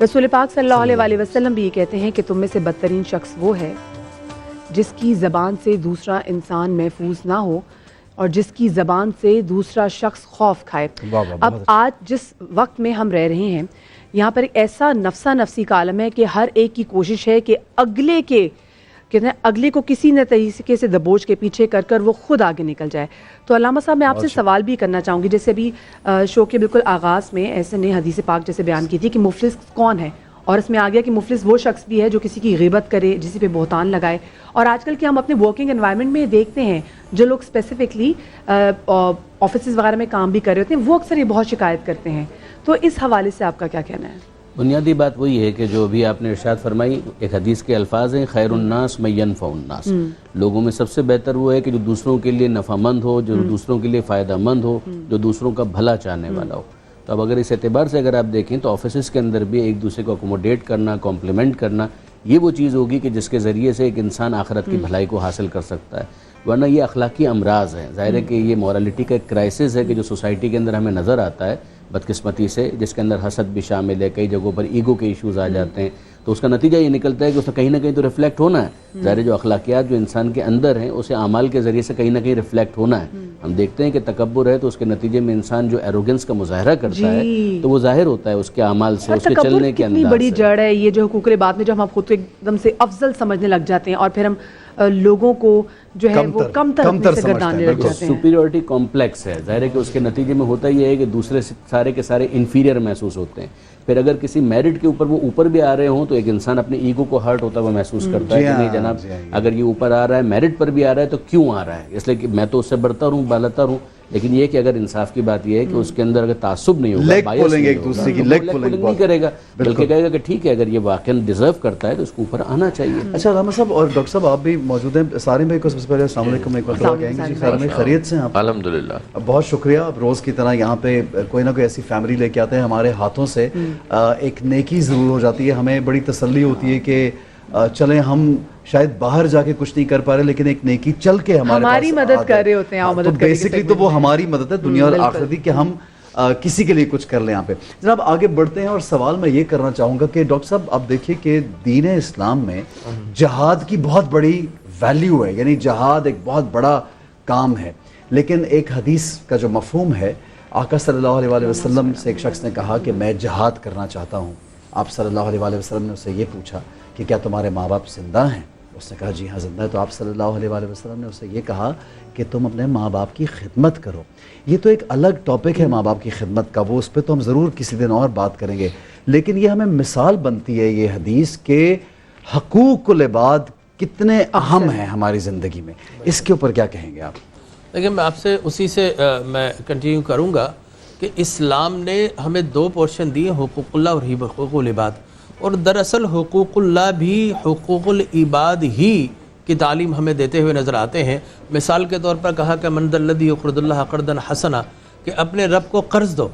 رسول پاک صلی اللہ علیہ وسلم بھی یہ کہتے ہیں کہ تم میں سے بدترین شخص وہ ہے جس کی زبان سے دوسرا انسان محفوظ نہ ہو اور جس کی زبان سے دوسرا شخص خوف کھائے۔ اب آج جس وقت میں ہم رہ رہے ہیں یہاں پر ایک ایسا نفسا نفسی کا عالم ہے کہ ہر ایک کی کوشش ہے کہ اگلے کو کسی نہ طریقے سے دبوچ کے پیچھے کر کر وہ خود آگے نکل جائے۔ تو علامہ صاحب میں آپ سے سوال بھی کرنا چاہوں گی، جیسے ابھی شو کے بالکل آغاز میں ایسے نے حدیث پاک جیسے بیان کی تھی کہ مفلس کون ہے، اور اس میں آ گیا کہ مفلس وہ شخص بھی ہے جو کسی کی غیبت کرے، کسی پہ بہتان لگائے۔ اور آج کل کے ہم اپنے ورکنگ انوائرمنٹ میں دیکھتے ہیں جو لوگ اسپیسیفکلی آفیسز وغیرہ میں کام بھی کر رہے ہوتے ہیں وہ اکثر یہ بہت شکایت کرتے ہیں۔ تو اس حوالے سے آپ کا کیا کہنا ہے؟ بنیادی بات وہی ہے کہ جو ابھی آپ نے ارشاد فرمائی، ایک حدیث کے الفاظ ہیں، خیر الناس من ینفع الناس، لوگوں میں سب سے بہتر وہ ہے کہ جو دوسروں کے لیے نفع مند ہو، جو دوسروں کے لیے فائدہ مند ہو، جو دوسروں کا بھلا چاہنے والا ہو۔ تو اب اگر اس اعتبار سے اگر آپ دیکھیں تو آفیسز کے اندر بھی ایک دوسرے کو اکوموڈیٹ کرنا، کمپلیمنٹ کرنا، یہ وہ چیز ہوگی کہ جس کے ذریعے سے ایک انسان آخرت کی بھلائی کو حاصل کر سکتا ہے، ورنہ یہ اخلاقی امراض ہے۔ ظاہر ہے کہ یہ مورالٹی کا ایک کرائسس ہے کہ جو سوسائٹی کے اندر ہمیں نظر آتا ہے بدقسمتی سے، جس کے اندر حسد بھی شامل ہے، کئی جگہوں پر ایگو کے ایشوز آ جاتے ہیں، تو اس کا نتیجہ یہ نکلتا ہے کہ اس کا کہیں نہ کہیں تو ریفلیکٹ ہونا ہے۔ ظاہر ہے جو اخلاقیات جو انسان کے اندر ہیں اسے اعمال کے ذریعے سے کہیں نہ کہیں ریفلیکٹ ہونا ہے۔ ہم دیکھتے ہیں کہ تکبر ہے تو اس کے نتیجے میں انسان جو ایروگنس کا مظاہرہ کرتا ہے تو وہ ظاہر ہوتا ہے اس کے اعمال سے، اس کے چلنے کے انداز سے۔ کتنی بڑی جڑ ہے یہ جو حقوق العباد میں، جو ہم خود کو ایک دم سے افضل سمجھنے لگ جاتے ہیں اور پھر ہم لوگوں کو جو ہے وہ کم تر سے گردانے لگ جاتے ہیں۔ سپیریورٹی کمپلیکس ہے، ظاہر ہے کہ اس کے نتیجے میں ہوتا یہ ہے کہ دوسرے سارے کے سارے انفیریئر محسوس ہوتے ہیں۔ پھر اگر کسی میرٹ کے اوپر وہ اوپر بھی آ رہے ہوں تو ایک انسان اپنے ایگو کو ہرٹ ہوتا ہے، وہ محسوس کرتا ہے کہ نہیں جناب اگر یہ اوپر آ رہا ہے، میرٹ پر بھی آ رہا ہے تو کیوں آ رہا ہے، اس لیے کہ میں تو اس سے بڑھتا رہوں، بالاتر ہوں۔ لیکن یہ کہ اگر انصاف کی بات یہ ہے کہ اس کے اندر اگر تعصب نہیں ہوگا، لیگ پولنگ نہیں کرے گا، بلکہ کہے گا کہ ٹھیک ہے اگر یہ واقعا ڈیزرو کرتا ہے تو اس کو اوپر آنا چاہیے۔ اچھا علامہ صاحب اور ڈاکٹر صاحب آپ بھی موجود ہیں، سارے بھائی کو سب سے پہلے السلام علیکم ایک مرتبہ کہیں گے جی، خیر میں خیریت سے ہیں آپ؟ الحمدللہ بہت شکریہ، آپ روز کی طرح یہاں پہ کوئی نہ کوئی ایسی فیملی لے کے آتے ہیں، ہمارے ہاتھوں سے ایک نیکی ضرور ہو جاتی ہے، ہمیں بڑی تسلی ہوتی ہے کہ چلیں ہم شاید باہر جا کے کچھ نہیں کر پا رہے لیکن ایک نیکی چل کے ہماری مدد کر رہے ہوتے ہیں، تو بیسکلی تو وہ ہماری مدد ہے دنیا اور آخرت کی، کہ ہم کسی کے لیے کچھ کر لیں۔ یہاں پہ جناب آگے بڑھتے ہیں اور سوال میں یہ کرنا چاہوں گا کہ ڈاکٹر صاحب آپ دیکھیے کہ دین اسلام میں جہاد کی بہت بڑی ویلیو ہے، یعنی جہاد ایک بہت بڑا کام ہے، لیکن ایک حدیث کا جو مفہوم ہے، آقا صلی اللہ علیہ وسلم سے ایک شخص نے کہا کہ میں جہاد کرنا چاہتا ہوں۔ آپ صلی اللہ علیہ وسلم نے اسے یہ پوچھا کہ کیا تمہارے ماں باپ زندہ ہیں؟ اس نے کہا جی ہاں زندہ ہے۔ تو آپ صلی اللہ علیہ وسلم نے اسے یہ کہا کہ تم اپنے ماں باپ کی خدمت کرو۔ یہ تو ایک الگ ٹاپک ہے ماں باپ کی خدمت کا، وہ اس پہ تو ہم ضرور کسی دن اور بات کریں گے، لیکن یہ ہمیں مثال بنتی ہے یہ حدیث کہ حقوق العباد کتنے اہم ہیں ہماری زندگی میں۔ اس کے اوپر کیا کہیں گے آپ؟ لیکن میں آپ سے اسی سے میں کنٹینیو کروں گا کہ اسلام نے ہمیں دو پورشن دیے، حقوق اللہ اور حقوق العباد، اور دراصل حقوق اللہ بھی حقوق العباد ہی کی تعلیم ہمیں دیتے ہوئے نظر آتے ہیں۔ مثال کے طور پر کہا کہ من ذا الذی یقرض اللہ قرضا حسنا، کہ اپنے رب کو قرض دو۔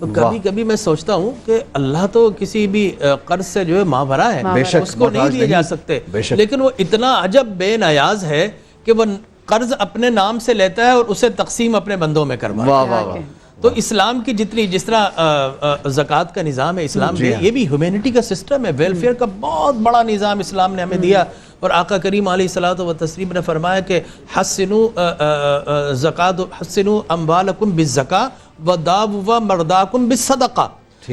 تو کبھی کبھی میں سوچتا ہوں کہ اللہ تو کسی بھی قرض سے جو ہے ماورا ہے، اس کو نہیں دیے جا سکتے، لیکن وہ اتنا عجب بے نیاز ہے کہ وہ قرض اپنے نام سے لیتا ہے اور اسے تقسیم اپنے بندوں میں کرواتا ہے۔ تو اسلام کی جتنی جس طرح زکوٰۃ کا نظام ہے اسلام میں، یہ بھی ہیومینٹی کا سسٹم ہے، ویلفیئر کا بہت بڑا نظام اسلام نے ہمیں دیا۔ اور آقا کریم علیہ الصلوۃ والتسلیم نے فرمایا کہ حسنوا اموالکم بالزکاۃ وداووا مرضاکم بالصدقہ،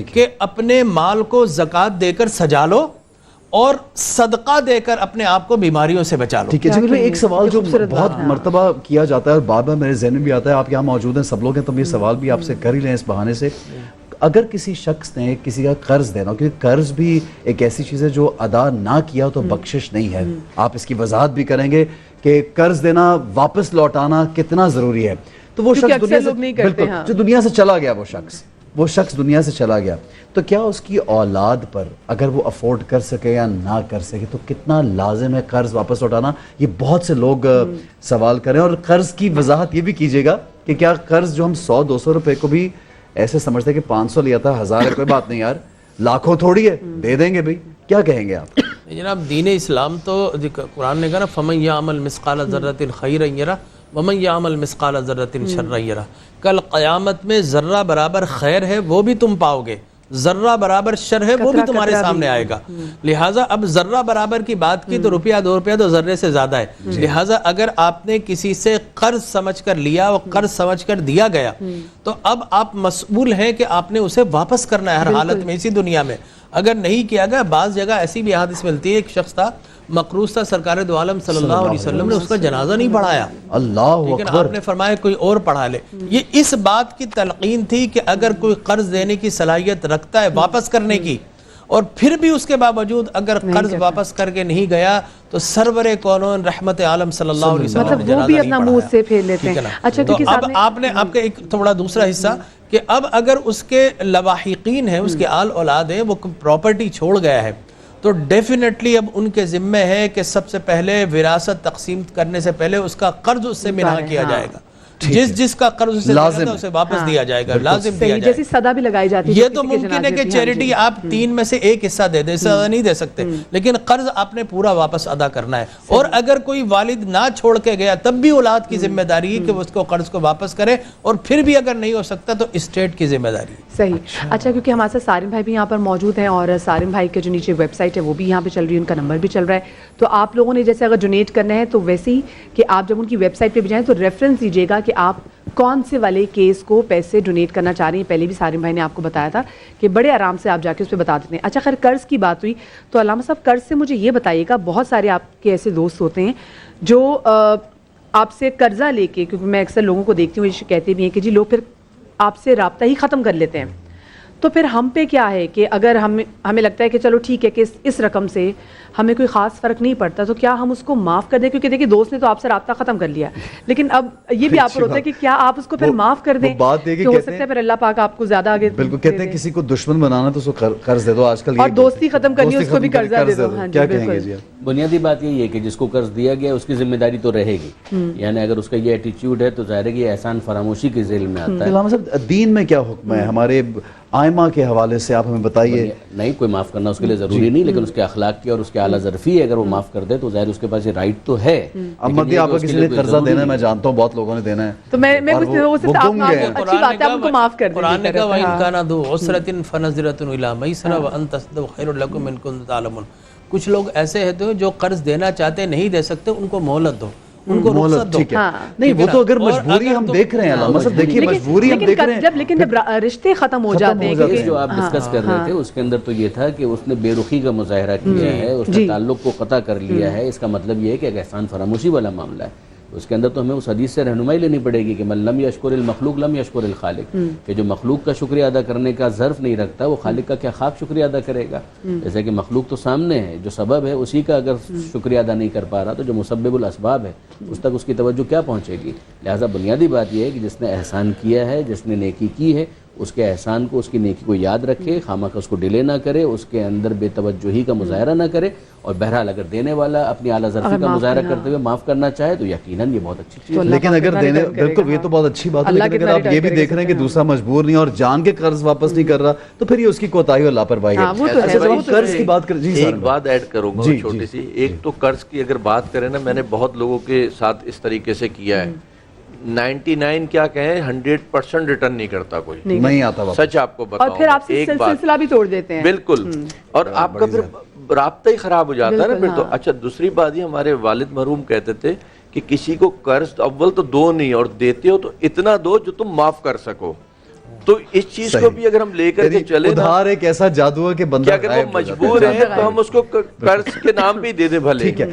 کہ اپنے مال کو زکوٰۃ دے کر سجا لو اور صدقہ دے کر اپنے آپ کو بیماریوں سے بچا لو۔ ٹھیک ہے جی، ایک سوال جو بہت مرتبہ کیا جاتا ہے اور بار بار میرے ذہن میں بھی آتا ہے، آپ یہاں موجود ہیں سب لوگ ہیں تو یہ سوال بھی آپ سے کر ہی لیں اس بہانے سے، اگر کسی شخص نے کسی کا قرض دینا، کیونکہ قرض بھی ایک ایسی چیز ہے جو ادا نہ کیا تو بخشش نہیں ہے، آپ اس کی وضاحت بھی کریں گے کہ قرض دینا واپس لوٹانا کتنا ضروری ہے، تو وہ شخص دنیا سے بالکل جو دنیا سے چلا گیا، وہ شخص دنیا سے چلا گیا، تو کیا اس کی اولاد پر اگر وہ افورڈ کر سکے یا نہ کر سکے تو کتنا لازم ہے قرض واپس لوٹانا؟ یہ بہت سے لوگ سوال کریں، اور قرض کی وضاحت یہ بھی کیجیے گا کہ کیا قرض جو ہم 100-200 روپے کو بھی ایسے سمجھتے ہیں کہ 500 لیا تھا 1000 ہے، کوئی بات نہیں یار، لاکھوں تھوڑی ہے، دے دیں گے بھائی، کیا کہیں گے آپ؟ جناب دین اسلام تو قرآن نے کہا نا فَمَن يَعْمَلْ مِثْقَالَ ذَرَّةٍ خَيْرًا يَرَهُ وَمَن يَعْمَلْ مِثْقَالَ ذَرَّةٍ شَرًّا يَرَهُ، کل قیامت میں ذرہ برابر خیر ہے وہ بھی تم پاؤ گے، ذرہ برابر شر ہے وہ بھی تمہارے قطرہ سامنے آئے گا. لہٰذا اب ذرہ برابر کی بات کی تو روپیہ 2 روپیہ تو ذرے سے زیادہ ہے. لہٰذا اگر آپ نے کسی سے قرض سمجھ کر لیا اور قرض سمجھ کر دیا گیا تو اب آپ مسئول ہیں کہ آپ نے اسے واپس کرنا ہے ہر حالت میں اسی دنیا میں. اگر نہیں کیا گیا، بعض جگہ ایسی بھی حادث ملتی ہے، ایک شخص تھا مقروض تھا، سرکار دو عالم صلی اللہ علیہ وسلم نے اس کا جنازہ نہیں پڑھایا، اللہ لیکن اکبر. آپ نے فرمایا کوئی اور پڑھا لے. یہ اس بات کی تلقین تھی کہ اگر کوئی قرض دینے کی صلاحیت رکھتا ہے واپس کرنے کی، اور پھر بھی اس کے باوجود اگر قرض واپس کر کے نہیں گیا تو سرور کونون رحمت عالم صلی اللہ علیہ وسلم نے مطلب وہ جنازہ بھی نہیں اپنا پڑھایا. منہ سے پھیر لیتے ٹھیک ہے ہیں. نا؟ اچھا تو کیونکہ اب آپ نے آپ کا ایک تھوڑا دوسرا حصہ کہ اب اگر اس کے لواحقین ہیں، اس کے آل اولاد ہیں، وہ پراپرٹی چھوڑ گیا ہے تو ڈیفینیٹلی اب ان کے ذمہ ہے کہ سب سے پہلے وراثت تقسیم کرنے سے پہلے اس کا قرض اس سے منع کیا جائے گا. جس کا قرض اسے دینا تھا اسے واپس دیا جائے گا، لازم دیا جائے جیسی صدا بھی لگائی جاتی ہے. یہ تو ممکن ہے کہ چیریٹی آپ 3 میں سے ایک حصہ دے دیں، زیادہ نہیں دے سکتے، لیکن قرض آپ نے پورا واپس ادا کرنا ہے. اور اگر کوئی والد نہ چھوڑ کے گیا تب بھی اولاد کی ذمہ داری ہے کہ وہ اس کو قرض کو واپس کرے، اور پھر بھی اگر نہیں ہو سکتا تو اسٹیٹ کی ذمہ داری ہے. صحیح. اچھا کیونکہ ہمارے ساتھ سارم بھائی بھی یہاں پر موجود ہیں، اور سارم بھائی کے جو نیچے ویب سائٹ ہے وہ بھی یہاں پہ چل رہی ہے، ان کا نمبر بھی چل رہا ہے. تو آپ لوگوں نے جیسے اگر ڈونیٹ کرنا ہے تو ویسے ہی کہ آپ جب ان کی ویب سائٹ پہ بھی جائیں تو ریفرنس دیجیے گا کہ آپ کون سے والے کیس کو پیسے ڈونیٹ کرنا چاہ رہی ہیں. پہلے بھی سارم بھائی نے آپ کو بتایا تھا کہ بڑے آرام سے آپ جا کے اس پہ بتا دیتے ہیں. اچھا خیر قرض کی بات ہوئی تو علامہ صاحب قرض سے مجھے یہ بتائیے گا، بہت سارے آپ کے ایسے دوست ہوتے ہیں جو آپ سے قرضہ لے کے، کیونکہ میں اکثر لوگوں کو دیکھتی ہوں یہ کہتے بھی ہیں کہ جی لوگ پھر آپ سے رابطہ ہی ختم کر لیتے ہیں. تو پھر ہم پہ کیا ہے کہ اگر ہمیں لگتا ہے کہ چلو ٹھیک ہے کہ اس رقم سے ہمیں کوئی خاص فرق نہیں پڑتا تو کیا ہم اس کو معاف کر دیں؟ کیونکہ دیکھیں دوست نے تو آپ سے رابطہ ختم کر لیا، لیکن اب یہ بھی آپ پر ہوتا ہے کہ کیا آپ اس کو پھر معاف کر دیں؟ بات یہ کہ ہو سکتا ہے پھر اللہ پاک آپ کو زیادہ آگے بالکل کہتے ہیں کسی کو دشمن بنانا تو اس کو قرض دے دو. آج کل اور دوستی ختم کرنی ہے اس کو بھی قرضہ دے دو. کیا کہیں گے جی آپ؟ بنیادی بات یہی ہے کہ جس کو قرض دیا گیا اس کی ذمہ داری تو رہے گی. یعنی اگر اس کا یہ ایٹیچیوڈ ہے تو ظاہر ہے کہ یہ احسان فراموشی کے ذیل میں آتا ہے. علامہ صاحب دین میں کیا حکم ہے ہمارے آئمہ کے حوالے سے آپ ہمیں بتائیے. نہیں کوئی معاف کرنا اس کے لیے ضروری نہیں، لیکن اس کے اخلاق کی اور اس کے اعلیٰ ظرفی ہے، اگر وہ معاف کر دے تو ظاہر اس کے پاس یہ رائٹ تو ہے. اب مدی آپ کو کسی نے قرضہ دینا ہے، میں جانتا ہوں بہت لوگوں نے دینا ہے، تو میں اچھی بات ہے آپ ان کو معاف کر دیں. قرآن نے کہا وَإِن كَانَ ذُو عُسْرَةٍ فَنَظِرَةٌ إِلَىٰ مَيْسَرَةٍ وَأَن تَصْدَقُوا خَيْرٌ لَكُمْ إِن كُنتُمْ تَعْلَمُونَ. کچھ لوگ ایسے ہیں جو قرض دینا چاہتے نہیں دے سکتے، ان کو مہلت دو، ان کو رخصت دو. نہیں وہ تو اگر مجبوری ہم دیکھ رہے ہیں علامہ صاحب، دیکھیے مجبوری ہم دیکھ رہے ہیں. لیکن جب رشتے ختم ہو جاتے ہیں، یہ جو آپ ڈسکس کر رہے تھے اس کے اندر تو یہ تھا کہ اس نے بے رخی کا مظاہرہ کیا ہے، اس نے تعلق کو قطع کر لیا ہے. اس کا مطلب یہ ہے کہ ایک احسان فراموشی والا معاملہ ہے. اس کے اندر تو ہمیں اس حدیث سے رہنمائی لینی پڑے گی کہ من لم یشکر المخلوق لم یشکر الخالق، کہ جو مخلوق کا شکریہ ادا کرنے کا ظرف نہیں رکھتا وہ خالق کا کیا خاک شکریہ ادا کرے گا. جیسے کہ مخلوق تو سامنے ہے، جو سبب ہے اسی کا اگر شکریہ ادا نہیں کر پا رہا تو جو مسبب الاسباب ہے اس تک اس کی توجہ کیا پہنچے گی. لہٰذا بنیادی بات یہ ہے کہ جس نے احسان کیا ہے، جس نے نیکی کی ہے، اس کے احسان کو، اس کی نیکی کو یاد رکھے، خامخواہ اس کو ڈیلے نہ کرے، اس کے اندر بے توجہی کا مظاہرہ نہ کرے، اور بہرحال اگر دینے والا اپنی اعلیٰ ظرفی کا مظاہرہ کرتے ہوئے معاف کرنا چاہے تو یقیناً یہ بہت اچھی چیز ہے. لیکن اگر دینے، بالکل یہ تو بہت اچھی بات ہے، لیکن اگر آپ یہ بھی دیکھ رہے ہیں کہ دوسرا مجبور نہیں اور جان کے قرض واپس نہیں کر رہا تو پھر یہ اس کی کوتاہی اور لاپرواہی ہے. قرض کی بات کریں، ایک بات ایڈ کروں گا چھوٹی سی. ایک تو قرض کی اگر بات کریں نا، میں نے بہت لوگوں کے ساتھ اس طریقے سے کیا ہے. 99 کیا کہیں 100% ریٹرن نہیں کرتا کوئی، نہیں آتا سچ آپ کو بتاؤں. اور پھر آپ سے سلسلہ بھی توڑ دیتے ہیں. بالکل، اور آپ کا پھر رابطہ ہی خراب ہو جاتا ہے نا پھر تو. اچھا دوسری بات یہ، ہمارے والد مرحوم کہتے تھے کہ کسی کو قرض اول تو دو نہیں، اور دیتے ہو تو اتنا دو جو تم معاف کر سکو. تو اس چیز کو بھی اگر ہم لے کر کے چلے نا، ادھار ایک ایسا جادو ہے کہ بندہ اگر وہ مجبور ہے تو ہم اس کو قرض کے نام بھی دے دیں بھلے.